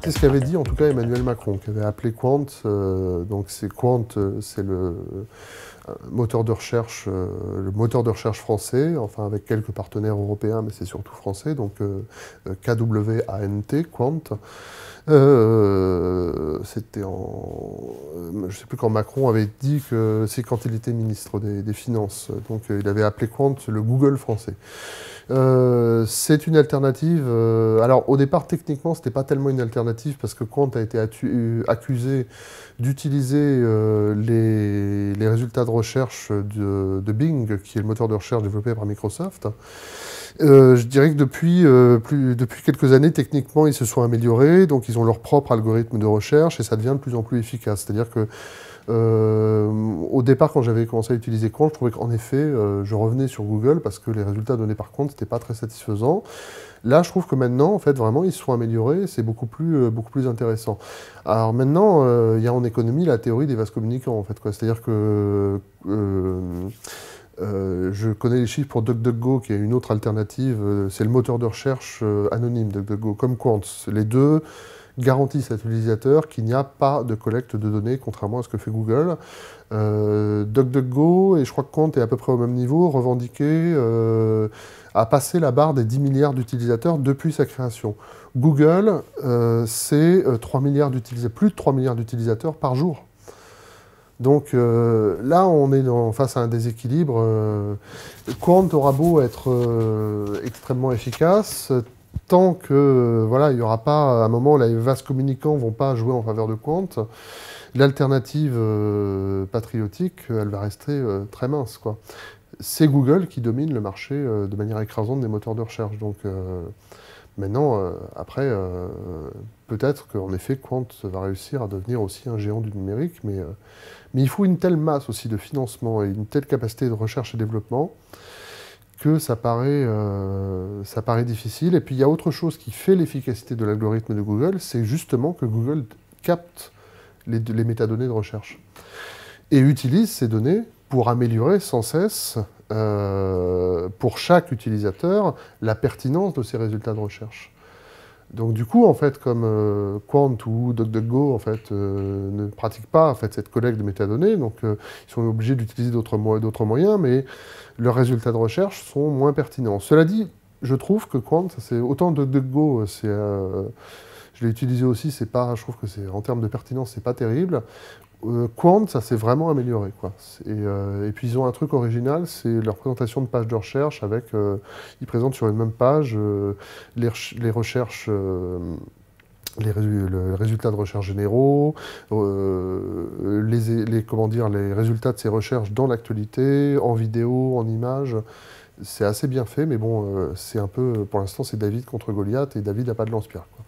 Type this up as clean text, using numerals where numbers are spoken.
C'est ce qu'avait dit en tout cas Emmanuel Macron, qui avait appelé Qwant. Donc Qwant, c'est le moteur de recherche français, enfin avec quelques partenaires européens, mais c'est surtout français, donc KWANT, Qwant. C'était je ne sais plus quand Macron avait dit que c'est quand il était ministre des Finances. Donc il avait appelé Qwant le Google français. C'est une alternative. Alors au départ, techniquement, c'était pas tellement une alternative parce que Qwant a été accusé d'utiliser les résultats de recherche de Bing, qui est le moteur de recherche développé par Microsoft. Je dirais que depuis quelques années, techniquement, ils se sont améliorés, donc ils ont leur propre algorithme de recherche et ça devient de plus en plus efficace. C'est-à-dire que au départ, quand j'avais commencé à utiliser Qwant, je trouvais qu'en effet, je revenais sur Google parce que les résultats donnés par Qwant n'étaient pas très satisfaisants. Là, je trouve que maintenant, en fait, vraiment, ils se sont améliorés, c'est beaucoup plus intéressant. Alors maintenant, il y a en économie la théorie des vases communicants, en fait, quoi. C'est-à-dire que je connais les chiffres pour DuckDuckGo, qui est une autre alternative. C'est le moteur de recherche anonyme, DuckDuckGo, comme Qwant. Les deux garantissent à l'utilisateur qu'il n'y a pas de collecte de données, contrairement à ce que fait Google. DuckDuckGo, et je crois que Qwant est à peu près au même niveau, revendiqué a passé la barre des 10 milliards d'utilisateurs depuis sa création. Google, c'est 3 milliards plus de 3 milliards d'utilisateurs par jour. Donc là, on est face à un déséquilibre. Qwant aura beau être extrêmement efficace, tant que voilà, il n'y aura pas, à un moment, les vases communicants ne vont pas jouer en faveur de Qwant, l'alternative patriotique, elle va rester très mince, quoi. C'est Google qui domine le marché de manière écrasante des moteurs de recherche. Donc maintenant, après, peut-être qu'en effet, Qwant va réussir à devenir aussi un géant du numérique, mais il faut une telle masse aussi de financement et une telle capacité de recherche et développement que ça paraît difficile. Et puis il y a autre chose qui fait l'efficacité de l'algorithme de Google, c'est justement que Google capte les métadonnées de recherche et utilise ces données pour améliorer sans cesse, pour chaque utilisateur, la pertinence de ces résultats de recherche. Donc du coup, en fait, comme Qwant ou DuckDuckGo en fait, ne pratiquent pas en fait, cette collecte de métadonnées, donc ils sont obligés d'utiliser d'autres moyens, mais leurs résultats de recherche sont moins pertinents. Cela dit, je trouve que Qwant, c'est autant DuckDuckGo, je l'ai utilisé aussi, je trouve que en termes de pertinence, c'est pas terrible. Qwant, ça s'est vraiment amélioré, quoi. Et puis ils ont un truc original, c'est leur présentation de page de recherche avec, ils présentent sur une même page les recherches, les résultats de recherche généraux, les résultats de ces recherches dans l'actualité, en vidéo, en images. C'est assez bien fait, mais bon, c'est un peu, pour l'instant, c'est David contre Goliath, et David n'a pas de lance-pierre, quoi.